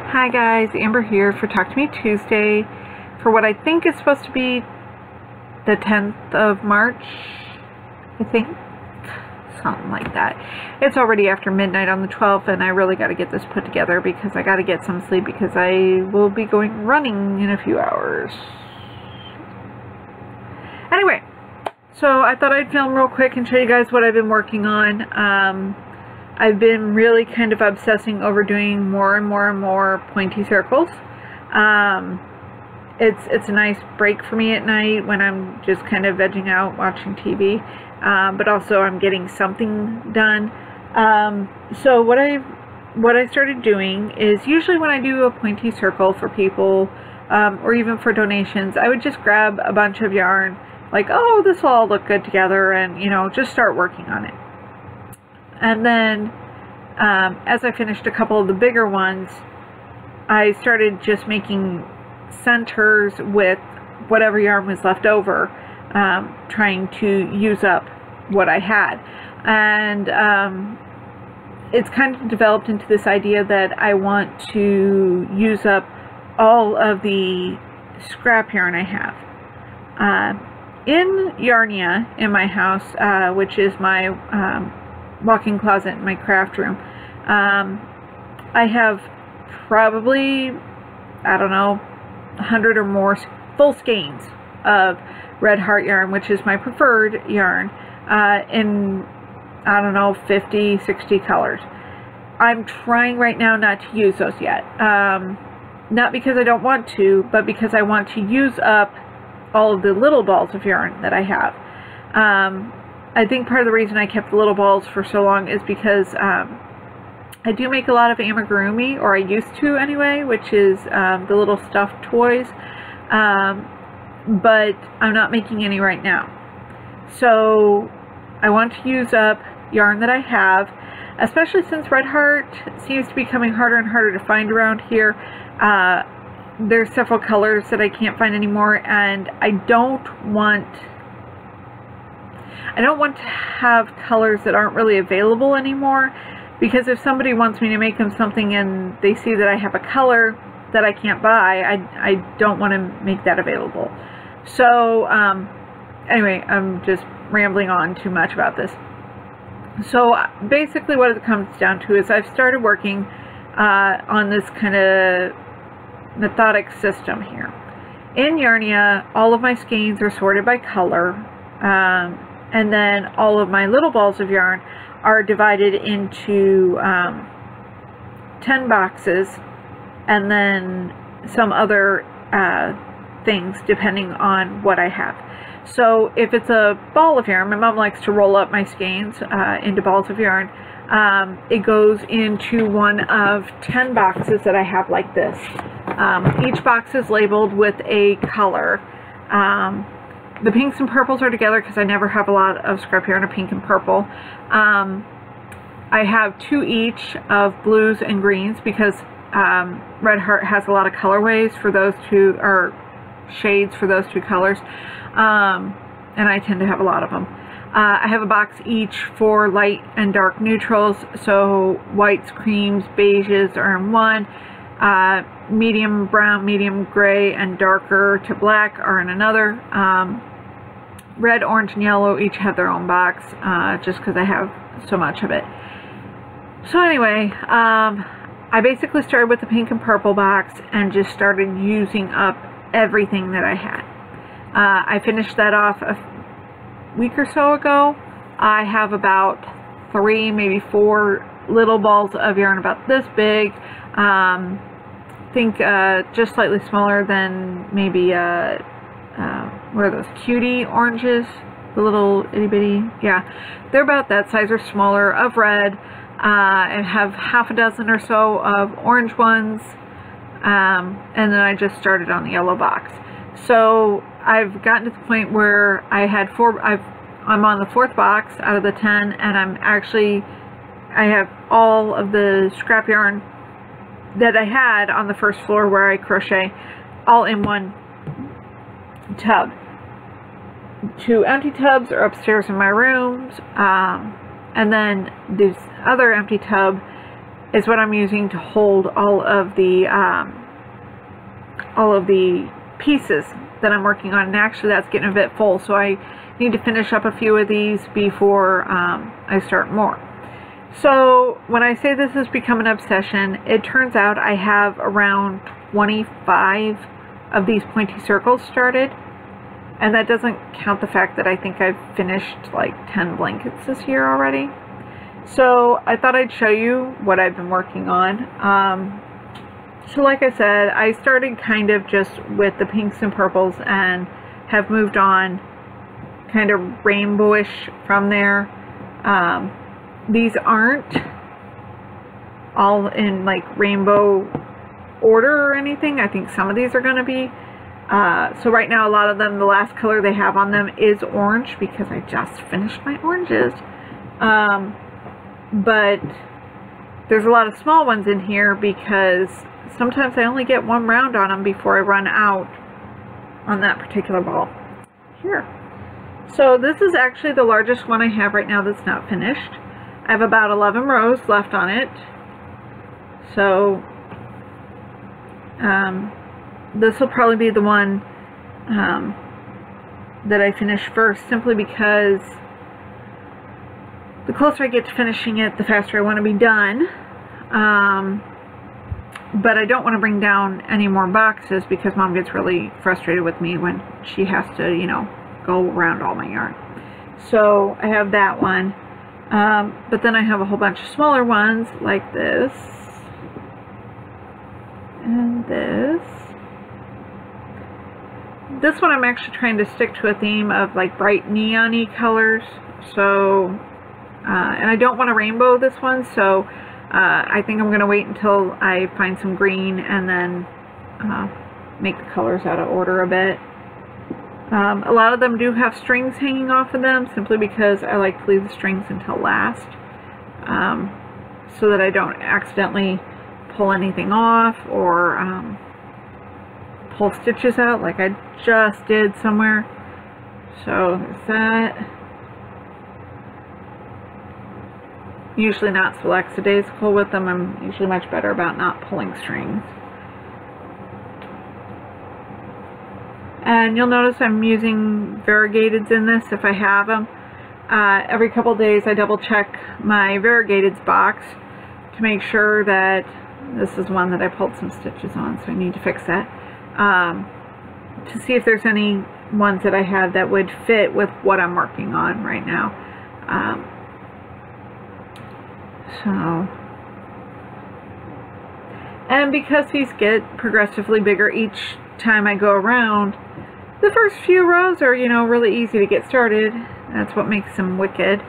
Hi guys, Amber here for Talk to Me Tuesday for what I think is supposed to be the 10th of March, I think, something like that. It's already after midnight on the 12th and I really got to get this put together because I got to get some sleep because I will be going running in a few hours. Anyway, so I thought I'd film real quick and show you guys what I've been working on. I've been really kind of obsessing over doing more and more pointy circles. It's a nice break for me at night when I'm just kind of vegging out watching TV, but also I'm getting something done. So what I started doing is usually when I do a pointy circle for people or even for donations, I would just grab a bunch of yarn, like, oh, this will all look good together, and just start working on it. And then as I finished a couple of the bigger ones, I started just making centers with whatever yarn was left over, trying to use up what I had. And it's kind of developed into this idea that I want to use up all of the scrap yarn I have. In Yarnia, in my house, which is my walk-in closet in my craft room, I have probably, I don't know, 100 or more full skeins of Red Heart yarn, which is my preferred yarn, in, I don't know, 50, 60 colors. I'm trying right now not to use those yet. Not because I don't want to, but because I want to use up all of the little balls of yarn that I have. I think part of the reason I kept the little balls for so long is because I do make a lot of amigurumi, or I used to anyway, which is the little stuffed toys, but I'm not making any right now. So I want to use up yarn that I have, especially since Red Heart seems to be becoming harder and harder to find around here. There's several colors that I can't find anymore, and I don't want to have colors that aren't really available anymore, because if somebody wants me to make them something and they see that I have a color that I can't buy, I don't want to make that available. So anyway, I'm just rambling on too much about this. So basically what it comes down to is I've started working on this kind of methodic system here. In Yarnia, all of my skeins are sorted by color, and then all of my little balls of yarn are divided into 10 boxes, and then some other things depending on what I have. So if it's a ball of yarn, my mom likes to roll up my skeins into balls of yarn. It goes into one of 10 boxes that I have like this. Each box is labeled with a color. The pinks and purples are together because I never have a lot of scrap yarn of pink and purple. I have 2 each of blues and greens because Red Heart has a lot of colorways for those two, or shades for those 2 colors, and I tend to have a lot of them. I have a box each for light and dark neutrals, so whites, creams, beiges are in one, medium brown, medium gray, and darker to black are in another. Red, orange, and yellow each have their own box, just because I have so much of it. So anyway, I basically started with the pink and purple box and just started using up everything that I had. I finished that off a week or so ago. I have about 3, maybe 4 little balls of yarn about this big. I think just slightly smaller than maybe what are those, cutie oranges, the little itty bitty, yeah, they're about that size or smaller, of red. I have half a dozen or so of orange ones, and then I just started on the yellow box. So I've gotten to the point where I had 4, I'm on the 4th box out of the 10, and I have all of the scrap yarn that I had on the first floor where I crochet all in one tub. 2 empty tubs are upstairs in my rooms, and then this other empty tub is what I'm using to hold all of the pieces that I'm working on. And actually that's getting a bit full, so I need to finish up a few of these before I start more. So when I say this has become an obsession, it turns out I have around 25 of these pointy circles started, and that doesn't count the fact that I think I've finished like 10 blankets this year already. So I thought I'd show you what I've been working on. So like I said, I started kind of just with the pinks and purples and have moved on kind of rainbowish from there. These aren't all in like rainbow order or anything. I think some of these are going to be. So right now a lot of them, the last color they have on them is orange because I just finished my oranges. But there's a lot of small ones in here because sometimes I only get one round on them before I run out on that particular ball. Here. So this is actually the largest one I have right now that's not finished. I have about 11 rows left on it. So this will probably be the one that I finish first, simply because the closer I get to finishing it, the faster I want to be done. But I don't want to bring down any more boxes because Mom gets really frustrated with me when she has to, you know, go around all my yarn. So I have that one. But then I have a whole bunch of smaller ones like this and this. This one I'm actually trying to stick to a theme of like bright neon-y colors. So, and I don't want to rainbow this one, so I think I'm going to wait until I find some green and then make the colors out of order a bit. A lot of them do have strings hanging off of them, simply because I like to leave the strings until last, so that I don't accidentally pull anything off or pull stitches out like I just did somewhere. So there's that. Usually not so lackadaisical with them. I'm usually much better about not pulling strings. And you'll notice I'm using variegateds in this if I have them. Every couple days I double check my variegateds box to make sure that this is one that I pulled some stitches on, so I need to fix that. To see if there's any ones that I have that would fit with what I'm working on right now. And because these get progressively bigger each time I go around, the first few rows are, you know, really easy to get started. That's what makes them wicked.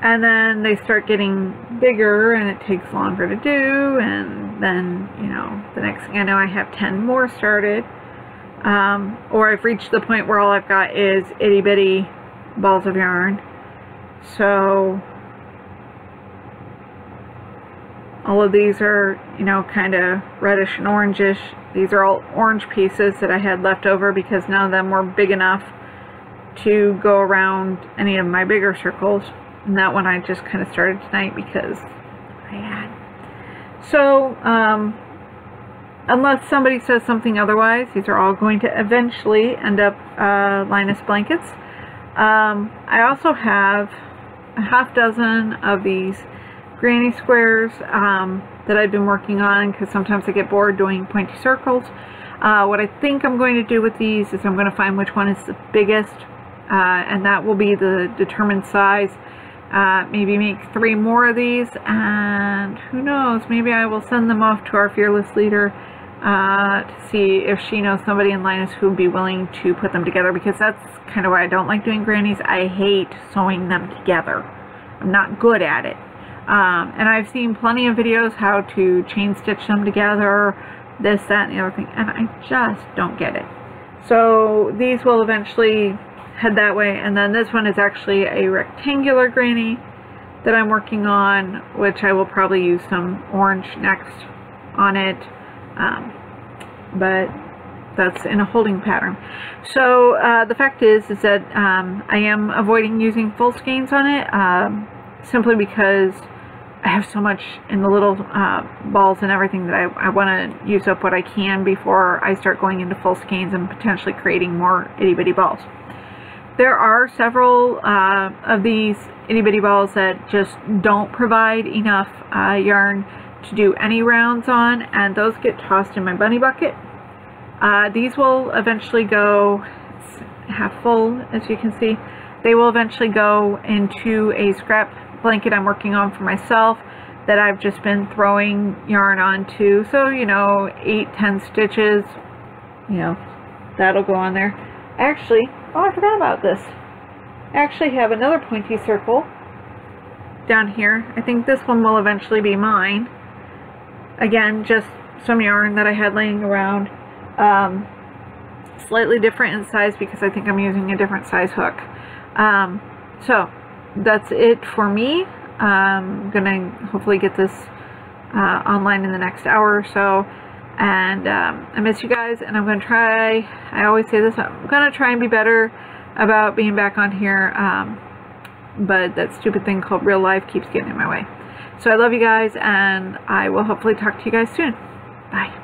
And then they start getting bigger and it takes longer to do, and then, you know, the next thing I know I have 10 more started. Or I've reached the point where all I've got is itty bitty balls of yarn. So all of these are, you know, kind of reddish and orangish. These are all orange pieces that I had left over because none of them were big enough to go around any of my bigger circles. And that one I just kind of started tonight because I had. So, unless somebody says something otherwise, these are all going to eventually end up Linus blankets. I also have a half dozen of these granny squares that I've been working on because sometimes I get bored doing pointy circles. What I think I'm going to do with these is I'm going to find which one is the biggest, and that will be the determined size. Maybe make 3 more of these, and who knows, maybe I will send them off to our fearless leader to see if she knows somebody in Linus who would be willing to put them together, because that's kind of why I don't like doing grannies. I hate sewing them together. I'm not good at it. And I've seen plenty of videos how to chain stitch them together, this, that, and the other thing, and I just don't get it. So these will eventually head that way, and then this one is actually a rectangular granny that I'm working on, which I will probably use some orange next on it, but that's in a holding pattern. So the fact is that I am avoiding using full skeins on it, simply because I have so much in the little balls and everything that I want to use up what I can before I start going into full skeins and potentially creating more itty bitty balls. There are several of these itty bitty balls that just don't provide enough yarn to do any rounds on, and those get tossed in my bunny bucket. These will eventually go, it's half full as you can see, they will eventually go into a scrap blanket I'm working on for myself that I've just been throwing yarn onto. So, you know, 8-10 stitches, you know, that'll go on there. Actually, oh, I forgot about this. I actually have another pointy circle down here. I think this one will eventually be mine. Again, just some yarn that I had laying around. Slightly different in size because I think I'm using a different size hook. So that's it for me. I'm gonna hopefully get this online in the next hour or so, and I miss you guys, and I'm gonna try, I always say this, I'm gonna try and be better about being back on here, but that stupid thing called real life keeps getting in my way. So I love you guys, and I will hopefully talk to you guys soon. Bye.